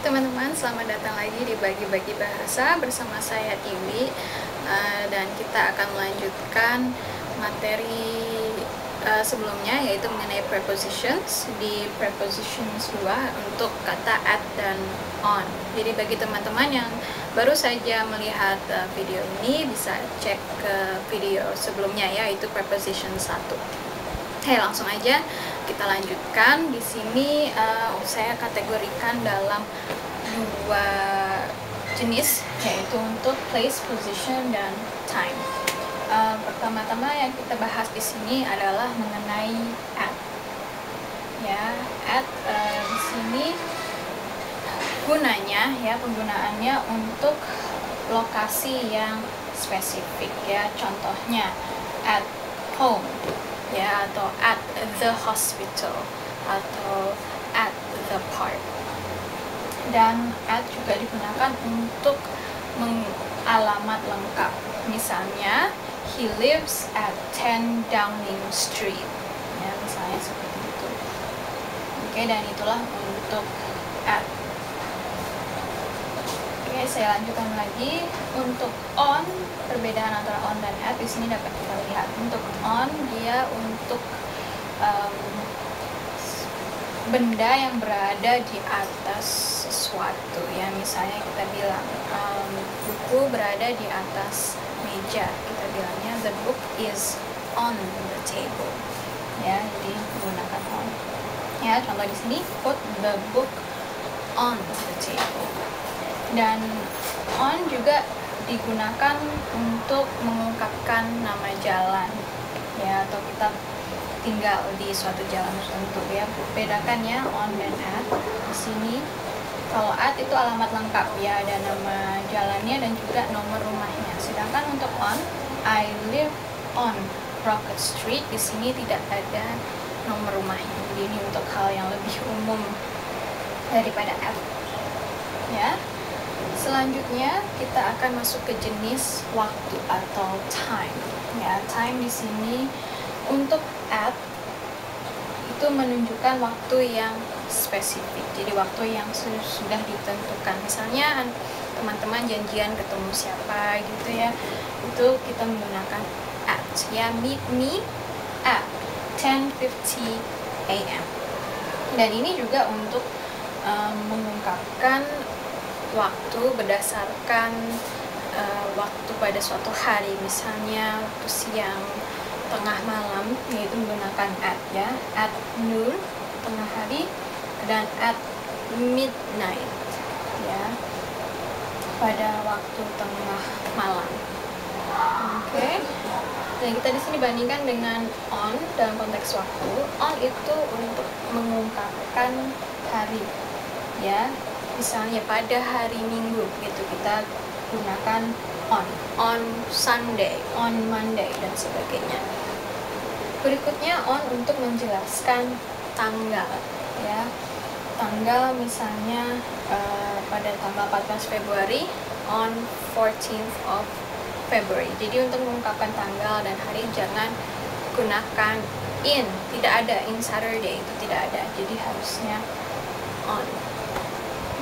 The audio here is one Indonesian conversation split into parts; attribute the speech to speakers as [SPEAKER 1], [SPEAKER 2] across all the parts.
[SPEAKER 1] teman-teman, selamat datang lagi di Bagi-Bagi Bahasa bersama saya Tiwi. Dan kita akan melanjutkan materi sebelumnya, yaitu mengenai prepositions. Di prepositions 2 untuk kata at dan on. Jadi bagi teman-teman yang baru saja melihat video ini, bisa cek ke video sebelumnya, yaitu preposition 1. Langsung aja kita lanjutkan. Di sini saya kategorikan dalam dua jenis, yaitu untuk place, position, dan time. Pertama-tama yang kita bahas di sini adalah mengenai at. Ya, at di sini penggunaannya untuk lokasi yang spesifik, ya. Contohnya at home, ya, atau at the hospital, atau at the park. Dan at juga digunakan untuk alamat lengkap. Misalnya, he lives at 10 Downing Street, ya, misalnya seperti itu. Oke, dan itulah untuk at. Oke, saya lanjutkan lagi. Untuk on, perbedaan antara on dan at di sini dapat kita lihat. Untuk on, dia untuk benda yang berada di atas sesuatu, ya. Misalnya kita bilang buku berada di atas meja, kita bilangnya the book is on the table, ya. Jadi menggunakan on, ya. Contoh di sini, put the book on the table. Dan on juga digunakan untuk mengungkapkan nama jalan, ya, atau kita tinggal di suatu jalan tertentu, ya. Bedakan ya on dan at. Di sini kalau at itu alamat lengkap, ya, ada nama jalannya dan juga nomor rumahnya. Sedangkan untuk on, I live on Rocket Street, di sini tidak ada nomor rumahnya. Jadi ini untuk hal yang lebih umum daripada at, ya. Selanjutnya kita akan masuk ke jenis waktu atau time, ya. Time di sini untuk at itu menunjukkan waktu yang spesifik, jadi waktu yang sudah ditentukan. Misalnya teman-teman janjian ketemu siapa gitu, ya, itu kita menggunakan at, ya. Meet me at 10:50 AM. Dan ini juga untuk mengungkapkan waktu berdasarkan waktu pada suatu hari. Misalnya waktu siang, tengah malam, yaitu menggunakan at, ya. At noon, tengah hari, dan at midnight, ya, pada waktu tengah malam. Oke. Dan kita di sini bandingkan dengan on dalam konteks waktu. On itu untuk mengungkapkan hari, ya. Misalnya pada hari Minggu, gitu, kita gunakan on Sunday, on Monday, dan sebagainya. Berikutnya on untuk menjelaskan tanggal, ya. Tanggal misalnya pada tanggal 14 Februari, on 14th of February. Jadi untuk mengungkapkan tanggal dan hari jangan gunakan in, tidak ada in Saturday, itu tidak ada. Jadi harusnya on.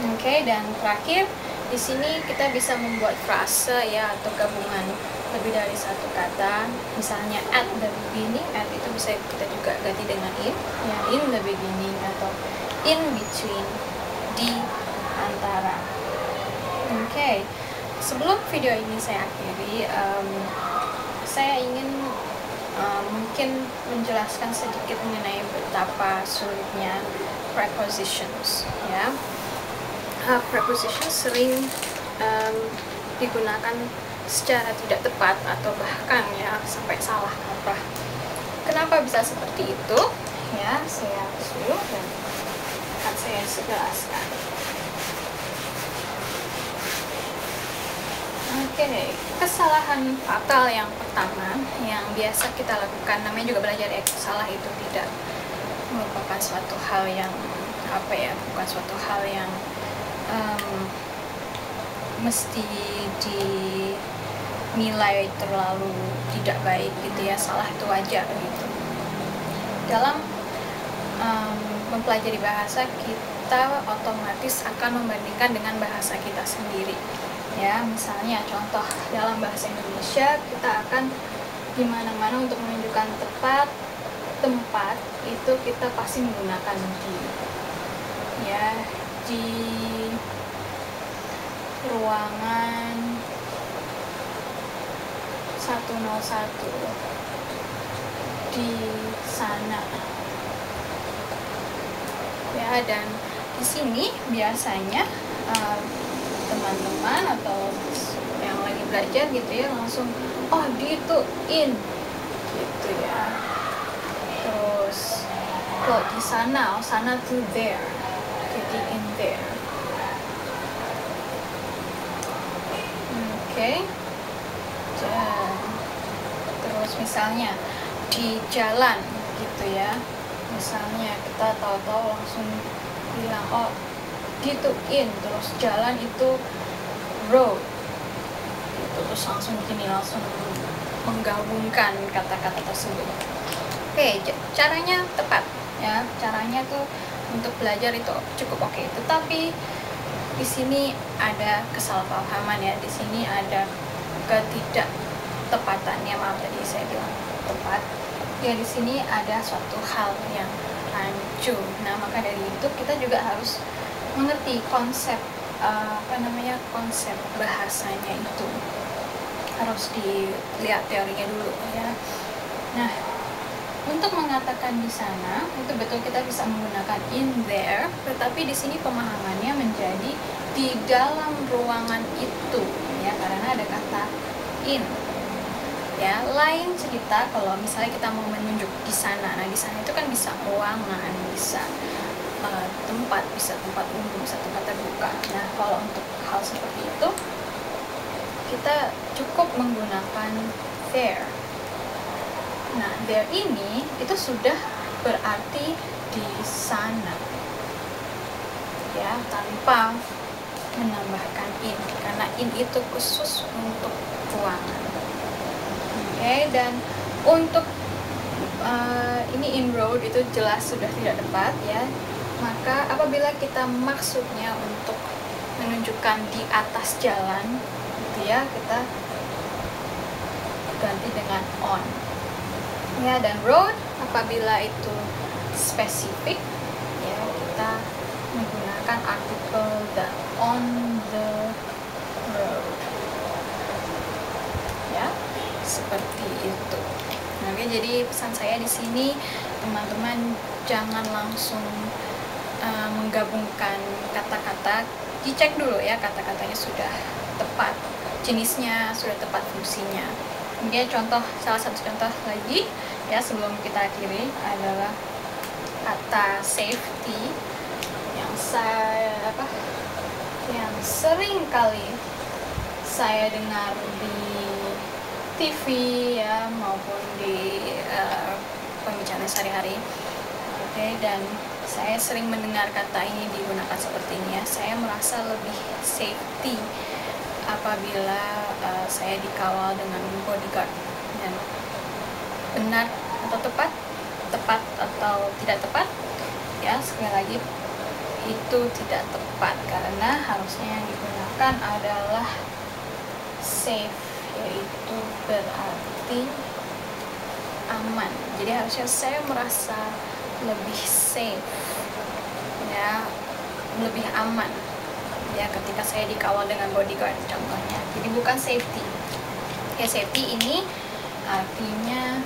[SPEAKER 1] Oke, dan terakhir di sini kita bisa membuat frase, ya, atau gabungan lebih dari satu kata. Misalnya at the beginning, at itu bisa kita juga ganti dengan in, ya, in the beginning, atau in between, di antara. Oke, sebelum video ini saya akhiri, saya ingin mungkin menjelaskan sedikit mengenai betapa sulitnya prepositions, ya. Preposition sering digunakan secara tidak tepat atau bahkan, ya, sampai salah kaprah. Kenapa bisa seperti itu? Ya, saya hapus dulu dan akan saya jelaskan. Oke, kesalahan fatal yang pertama yang biasa kita lakukan, namanya juga belajar, ya. Salah itu tidak merupakan suatu hal yang bukan suatu hal yang mesti dinilai terlalu tidak baik, gitu, ya. Salah itu wajar, gitu. Dalam mempelajari bahasa, kita kita otomatis akan membandingkan dengan bahasa kita sendiri. Ya, misalnya contoh dalam bahasa Indonesia kita akan di mana-mana untuk menunjukkan tempat itu kita pasti menggunakan di. Ya, di ruangan 101, di sana. Ya, dan di sini biasanya teman-teman atau yang lagi belajar gitu ya langsung di itu in gitu ya. Terus kalau di sana, sana to there, jadi in there. Oke. Dan terus misalnya di jalan gitu ya, misalnya kita tahu-tahu langsung bilang di itu in, terus jalan itu road gitu, terus langsung menggabungkan kata-kata tersebut. Oke, caranya tepat ya, caranya tuh untuk belajar itu cukup oke. Tetapi di sini ada kesalahpahaman ya, di sini ada ketidaktepatan ya, maaf tadi saya bilang tepat ya, di sini ada suatu hal yang rancu. Nah, maka dari itu kita juga harus mengerti konsep konsep bahasanya itu, harus dilihat teorinya dulu ya. Nah, untuk mengatakan di sana itu betul kita bisa menggunakan in there, tetapi di sini pemahamannya menjadi di dalam ruangan itu ya, karena ada kata in. Ya, lain cerita kalau misalnya kita mau menunjuk di sana. Nah, di sana itu kan bisa ruangan, bisa tempat, bisa tempat umum, bisa tempat terbuka. Nah, kalau untuk hal seperti itu kita cukup menggunakan there. Nah, there ini itu sudah berarti di sana ya, tanpa menambahkan in, karena in itu khusus untuk ruangan. Oke, dan untuk ini in road itu jelas sudah tidak tepat ya. Maka apabila kita maksudnya untuk menunjukkan di atas jalan gitu ya, kita ganti dengan on ya. Dan road apabila itu spesifik ya, kita menggunakan artikel the, on the road ya, seperti itu. Nah, jadi pesan saya di sini, teman-teman jangan langsung menggabungkan kata-kata, dicek dulu ya kata-katanya sudah tepat, jenisnya sudah tepat, fungsinya. Kemudian salah satu contoh lagi ya sebelum kita akhiri adalah kata safety yang sering kali saya dengar di TV ya maupun di pembicaraan sehari-hari. Oke, dan saya sering mendengar kata ini digunakan seperti ini ya. Saya merasa lebih safety apabila saya dikawal dengan bodyguard. Dan benar atau tepat atau tidak tepat ya, sekali lagi itu tidak tepat, karena harusnya yang digunakan adalah safe, yaitu berarti aman. Jadi harusnya saya merasa lebih safe ya, lebih aman ya ketika saya dikawal dengan bodyguard contohnya. Jadi bukan safety ya, safety ini artinya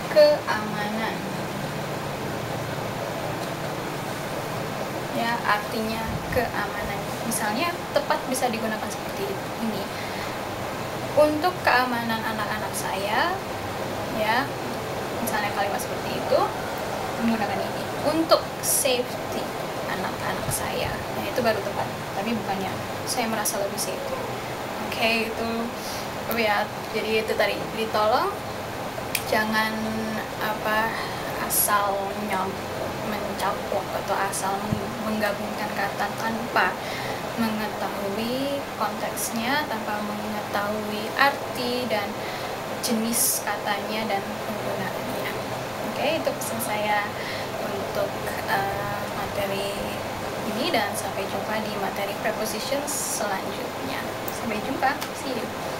[SPEAKER 1] keamanan ya, artinya keamanan. Misalnya tepat bisa digunakan seperti ini, untuk keamanan anak-anak saya ya, misalnya kalimat seperti itu menggunakan ini, untuk safety anak-anak saya. Nah, itu baru tepat, tapi bukannya saya merasa lebih safety. Oke, itu ya, jadi itu tadi, ditolong jangan asal mencaplok atau asal menggabungkan kata tanpa mengetahui konteksnya, tanpa mengetahui arti dan jenis katanya dan penggunaannya. Oke, itu pesan saya untuk materi dan sampai jumpa di materi prepositions selanjutnya. Sampai jumpa, see you.